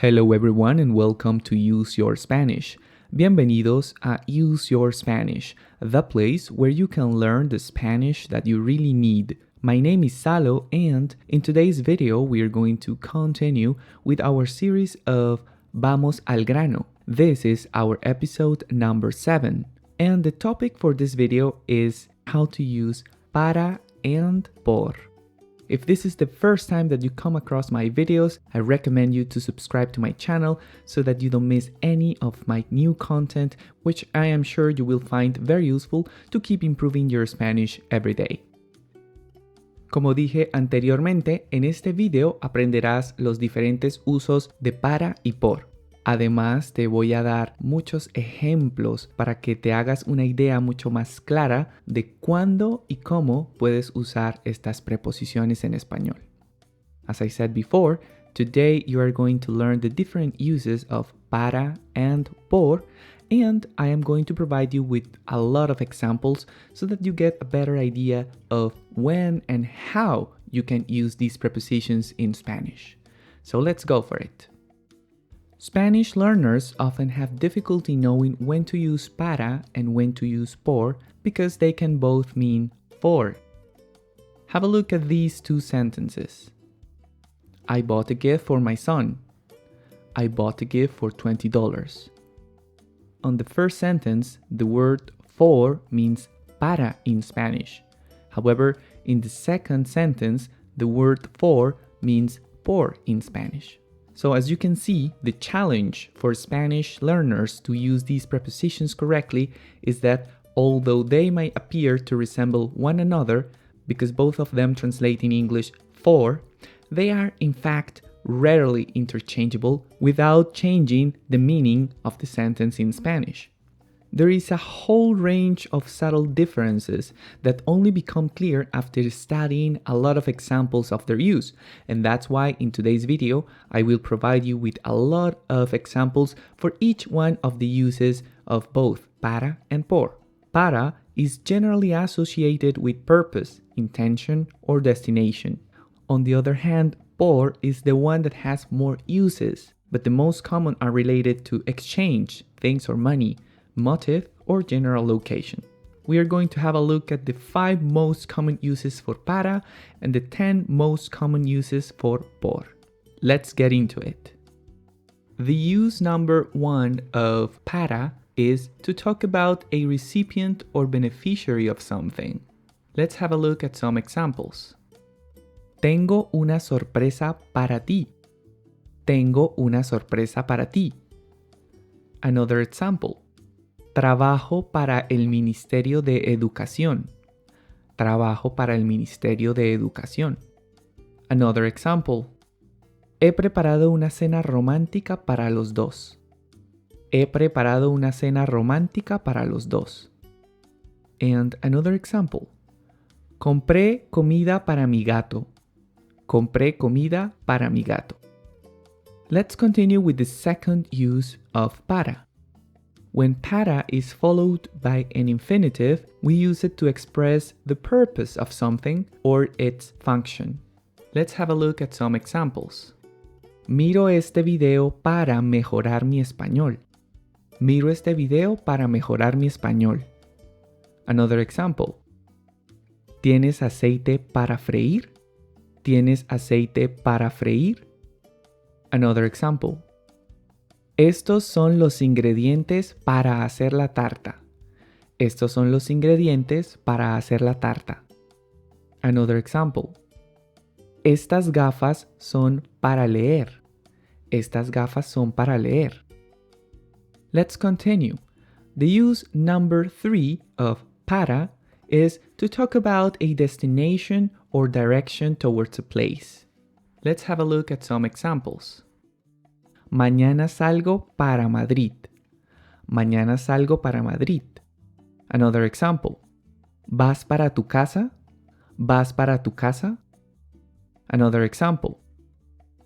Hello everyone and welcome to Use Your Spanish. Bienvenidos a Use Your Spanish, the place where you can learn the Spanish that you really need. My name is Salo and in today's video we are going to continue with our series of Vamos al grano. This is our episode number 7 and the topic for this video is how to use para and por. If this is the first time that you come across my videos, I recommend you to subscribe to my channel so that you don't miss any of my new content, which I am sure you will find very useful to keep improving your Spanish every day. Como dije anteriormente, en este video aprenderás los diferentes usos de para y por. Además, te voy a dar muchos ejemplos para que te hagas una idea mucho más clara de cuándo y cómo puedes usar estas preposiciones en español. As I said before, today you are going to learn the different uses of para and por, and I am going to provide you with a lot of examples so that you get a better idea of when and how you can use these prepositions in Spanish. So let's go for it. Spanish learners often have difficulty knowing when to use para and when to use por because they can both mean for. Have a look at these two sentences. I bought a gift for my son. I bought a gift for $20. On the first sentence, the word for means para in Spanish. However, in the second sentence, the word for means por in Spanish. So as you can see, the challenge for Spanish learners to use these prepositions correctly is that although they might appear to resemble one another, because both of them translate in English for, they are in fact rarely interchangeable without changing the meaning of the sentence in Spanish. There is a whole range of subtle differences that only become clear after studying a lot of examples of their use, and that's why in today's video I will provide you with a lot of examples for each one of the uses of both para and por. Para is generally associated with purpose, intention, or destination. On the other hand, por is the one that has more uses, but the most common are related to exchange, things or money, motive, or general location. We are going to have a look at the 5 most common uses for para and the 10 most common uses for por. Let's get into it. The use number 1 of para is to talk about a recipient or beneficiary of something. Let's have a look at some examples. Tengo una sorpresa para ti. Tengo una sorpresa para ti. Another example. Trabajo para el Ministerio de Educación. Trabajo para el Ministerio de Educación. Another example. He preparado una cena romántica para los dos. He preparado una cena romántica para los dos. And another example. Compré comida para mi gato. Compré comida para mi gato. Let's continue with the second use of para. When para is followed by an infinitive, we use it to express the purpose of something or its function. Let's have a look at some examples. Miro este video para mejorar mi español. Miro este video para mejorar mi español. Another example. ¿Tienes aceite para freír? ¿Tienes aceite para freír? Another example. Estos son los ingredientes para hacer la tarta. Estos son los ingredientes para hacer la tarta. Another example. Estas gafas son para leer. Estas gafas son para leer. Let's continue. The use number 3 of para is to talk about a destination or direction towards a place. Let's have a look at some examples. Mañana salgo para Madrid. Mañana salgo para Madrid. Another example. ¿Vas para tu casa? ¿Vas para tu casa? Another example.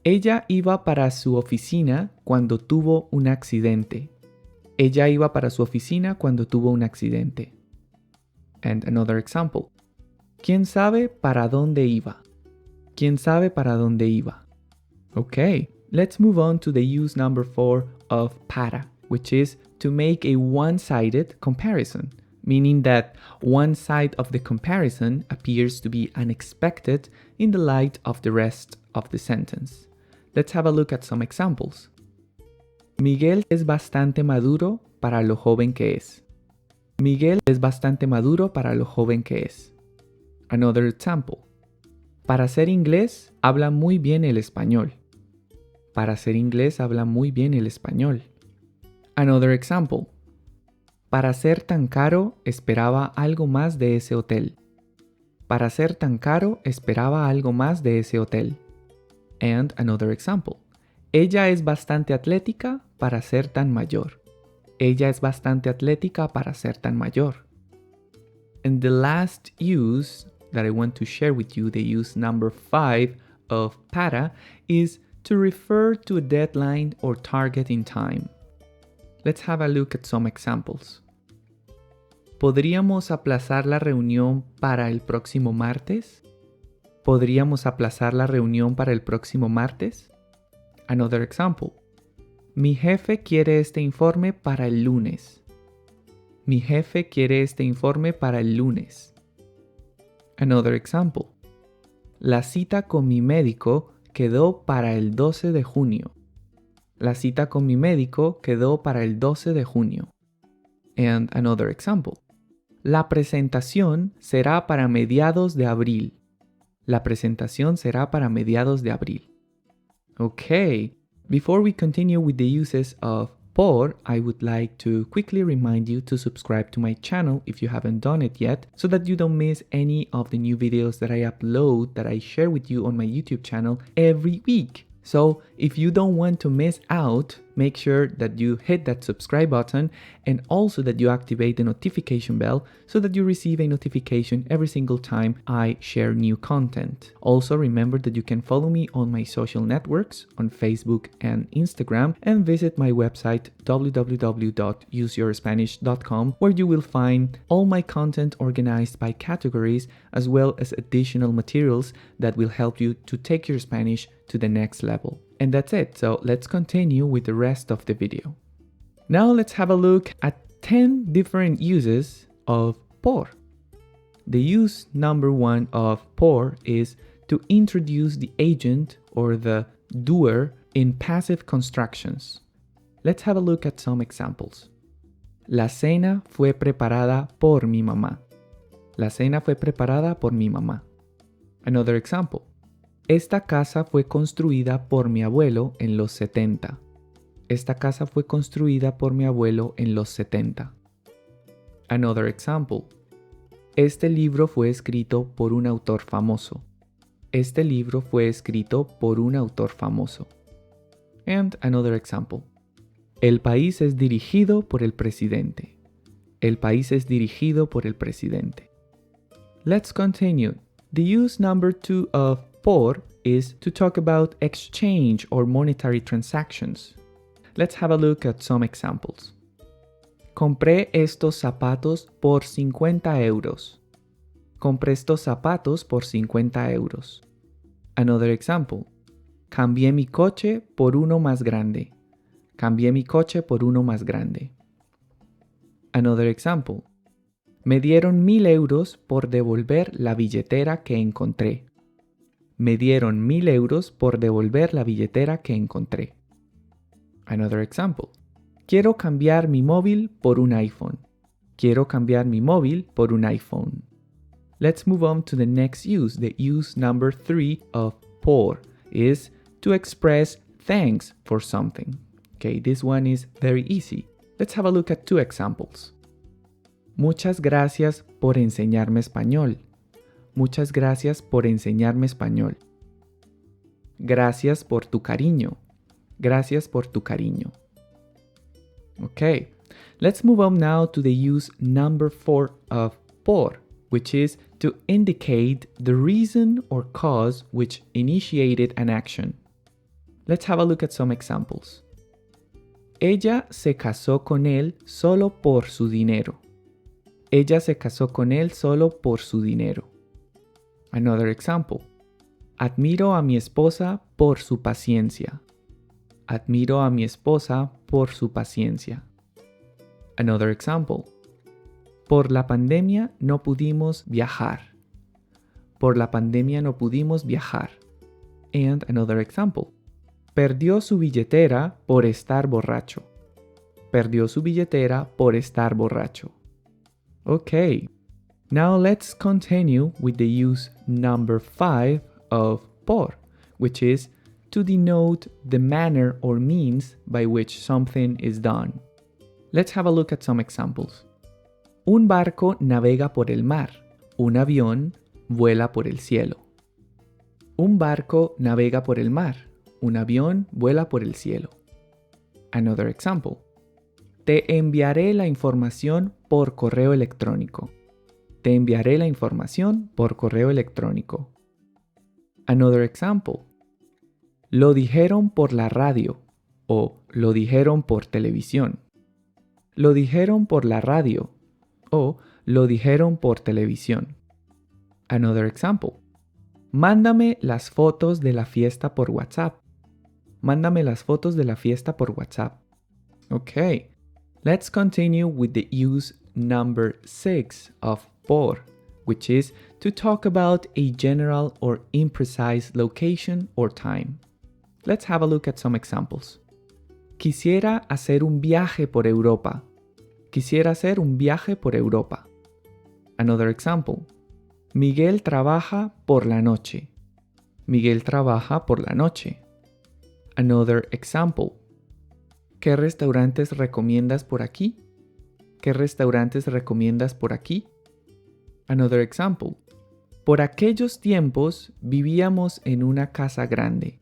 Ella iba para su oficina cuando tuvo un accidente. Ella iba para su oficina cuando tuvo un accidente. And another example. ¿Quién sabe para dónde iba? ¿Quién sabe para dónde iba? Okay. Let's move on to the use number 4 of para, which is to make a one-sided comparison, meaning that one side of the comparison appears to be unexpected in the light of the rest of the sentence. Let's have a look at some examples. Miguel es bastante maduro para lo joven que es. Miguel es bastante maduro para lo joven que es. Another example. Para ser inglés, habla muy bien el español. Para ser inglés, habla muy bien el español. Another example. Para ser tan caro, esperaba algo más de ese hotel. Para ser tan caro, esperaba algo más de ese hotel. And another example. Ella es bastante atlética para ser tan mayor. Ella es bastante atlética para ser tan mayor. And the last use that I want to share with you, the use number 5 of para, is to refer to a deadline or target in time. Let's have a look at some examples. ¿Podríamos aplazar la reunión para el próximo martes? ¿Podríamos aplazar la reunión para el próximo martes? Another example. Mi jefe quiere este informe para el lunes. Mi jefe quiere este informe para el lunes. Another example. La cita con mi médico quedó para el 12 de junio. La cita con mi médico quedó para el 12 de junio. And another example. La presentación será para mediados de abril. La presentación será para mediados de abril. Okay, before we continue with the uses of por, I would like to quickly remind you to subscribe to my channel if you haven't done it yet, so that you don't miss any of the new videos that I upload, that I share with you on my YouTube channel every week. So if you don't want to miss out, make sure that you hit that subscribe button and also that you activate the notification bell so that you receive a notification every single time I share new content. Also remember that you can follow me on my social networks on Facebook and Instagram, and visit my website www.useyourspanish.com, where you will find all my content organized by categories, as well as additional materials that will help you to take your Spanish to the next level. And that's it, so let's continue with the rest of the video. Now let's have a look at 10 different uses of por. The use number 1 of por is to introduce the agent or the doer in passive constructions. Let's have a look at some examples. La cena fue preparada por mi mamá. La cena fue preparada por mi mamá. Another example. Esta casa fue construida por mi abuelo en los 70. Esta casa fue construida por mi abuelo en los 70. Another example. Este libro fue escrito por un autor famoso. Este libro fue escrito por un autor famoso. And another example. El país es dirigido por el presidente. El país es dirigido por el presidente. Let's continue. The use number 2 of por is to talk about exchange or monetary transactions. Let's have a look at some examples. Compré estos zapatos por 50 euros. Compré estos zapatos por 50 euros. Another example. Cambié mi coche por uno más grande. Cambié mi coche por uno más grande. Another example. Me dieron 1000 euros por devolver la billetera que encontré. Me dieron 1000 euros por devolver la billetera que encontré. Another example. Quiero cambiar mi móvil por un iPhone. Quiero cambiar mi móvil por un iPhone. Let's move on to the next use. The use number 3 of por is to express thanks for something. Okay, this one is very easy. Let's have a look at 2 examples. Muchas gracias por enseñarme español. Muchas gracias por enseñarme español. Gracias por tu cariño. Gracias por tu cariño. Okay, let's move on now to the use number 4 of por, which is to indicate the reason or cause which initiated an action. Let's have a look at some examples. Ella se casó con él solo por su dinero. Ella se casó con él solo por su dinero. Another example. Admiro a mi esposa por su paciencia. Admiro a mi esposa por su paciencia. Another example. Por la pandemia no pudimos viajar. Por la pandemia no pudimos viajar. And another example. Perdió su billetera por estar borracho. Perdió su billetera por estar borracho. Okay. Now let's continue with the use number 5 of por, which is to denote the manner or means by which something is done. Let's have a look at some examples. Un barco navega por el mar. Un avión vuela por el cielo. Un barco navega por el mar. Un avión vuela por el cielo. Another example. Te enviaré la información por correo electrónico. Te enviaré la información por correo electrónico. Another example. Lo dijeron por la radio o lo dijeron por televisión. Lo dijeron por la radio o lo dijeron por televisión. Another example. Mándame las fotos de la fiesta por WhatsApp. Mándame las fotos de la fiesta por WhatsApp. Okay, let's continue with the use number 6 of por, which is to talk about a general or imprecise location or time. Let's have a look at some examples. Quisiera hacer un viaje por Europa. Quisiera hacer un viaje por Europa. Another example. Miguel trabaja por la noche. Miguel trabaja por la noche. Another example. ¿Qué restaurantes recomiendas por aquí? ¿Qué restaurantes recomiendas por aquí? Another example. Por aquellos tiempos vivíamos en una casa grande.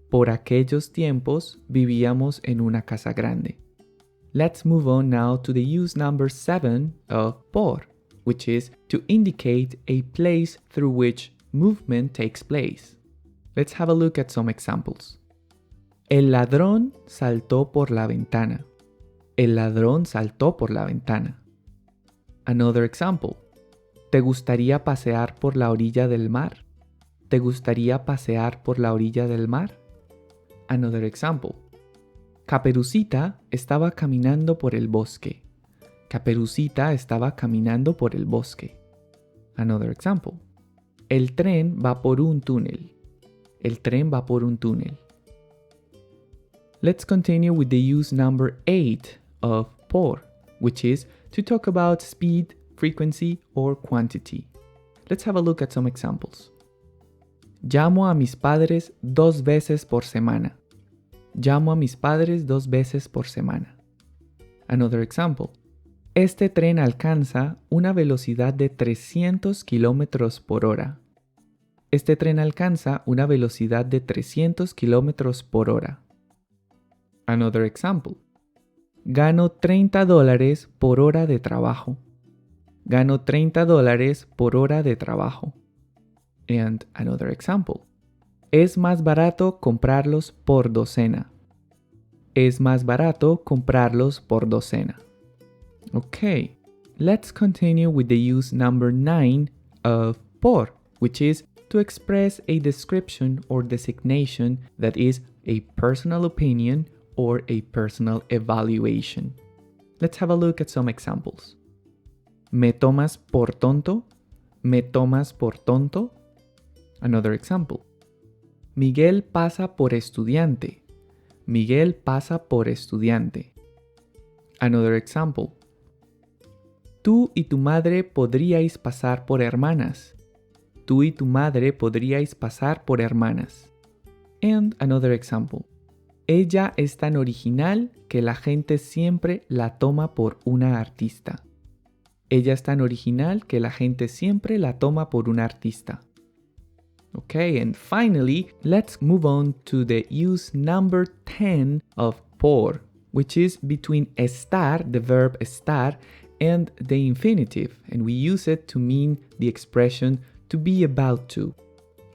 Por aquellos tiempos vivíamos en una casa grande. Let's move on now to the use number 7 of por, which is to indicate a place through which movement takes place. Let's have a look at some examples. El ladrón saltó por la ventana. El ladrón saltó por la ventana. Another example. ¿Te gustaría pasear por la orilla del mar? ¿Te gustaría pasear por la orilla del mar? Another example. Caperucita estaba caminando por el bosque. Caperucita estaba caminando por el bosque. Another example. El tren va por un túnel. El tren va por un túnel. Let's continue with the use number 8 of por, which is to talk about speed, frequency, or quantity. Let's have a look at some examples. Llamo a mis padres 2 veces por semana. Llamo a mis padres 2 veces por semana. Another example. Este tren alcanza una velocidad de 300 kilómetros por hora. Este tren alcanza una velocidad de 300 kilómetros por hora. Another example. Gano $30 por hora de trabajo. Gano $30 por hora de trabajo. And another example. Es más barato comprarlos por docena. Es más barato comprarlos por docena. Okay, let's continue with the use number 9 of por, which is to express a description or designation that is a personal opinion or a personal evaluation. Let's have a look at some examples. ¿Me tomas por tonto? ¿Me tomas por tonto? Another example. Miguel pasa por estudiante. Miguel pasa por estudiante. Another example. Tú y tu madre podríais pasar por hermanas. Tú y tu madre podríais pasar por hermanas. And another example. Ella es tan original que la gente siempre la toma por una artista. Ella es tan original que la gente siempre la toma por una artista. Okay, and finally, let's move on to the use number 10 of por, which is between estar, the verb estar, and the infinitive, and we use it to mean the expression to be about to.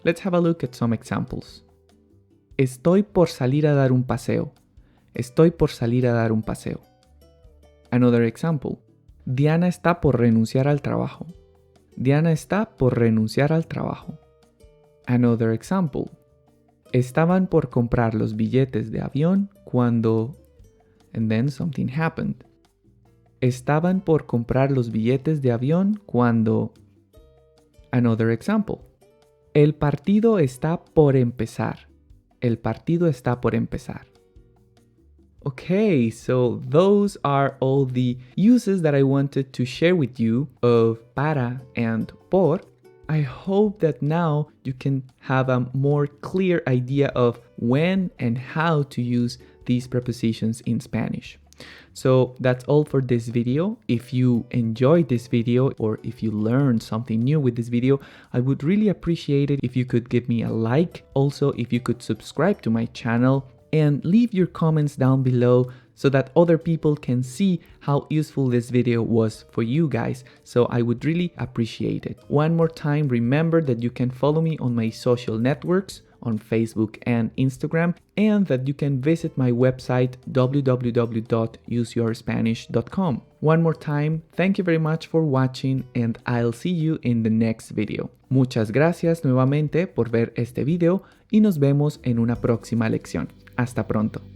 Let's have a look at some examples. Estoy por salir a dar un paseo. Estoy por salir a dar un paseo. Another example. Diana está por renunciar al trabajo. Diana está por renunciar al trabajo. Another example. Estaban por comprar los billetes de avión cuando... And then something happened. Estaban por comprar los billetes de avión cuando... Another example. El partido está por empezar. El partido está por empezar. Okay, so those are all the uses that I wanted to share with you of para and por. I hope that now you can have a more clear idea of when and how to use these prepositions in Spanish. So that's all for this video. If you enjoyed this video or if you learned something new with this video, I would really appreciate it if you could give me a like. Also, if you could subscribe to my channel and leave your comments down below so that other people can see how useful this video was for you guys. So I would really appreciate it. One more time, remember that you can follow me on my social networks on Facebook and Instagram, and that you can visit my website www.useyourspanish.com. One more time, thank you very much for watching and I'll see you in the next video. Muchas gracias nuevamente por ver este video y nos vemos en una próxima lección. Hasta pronto.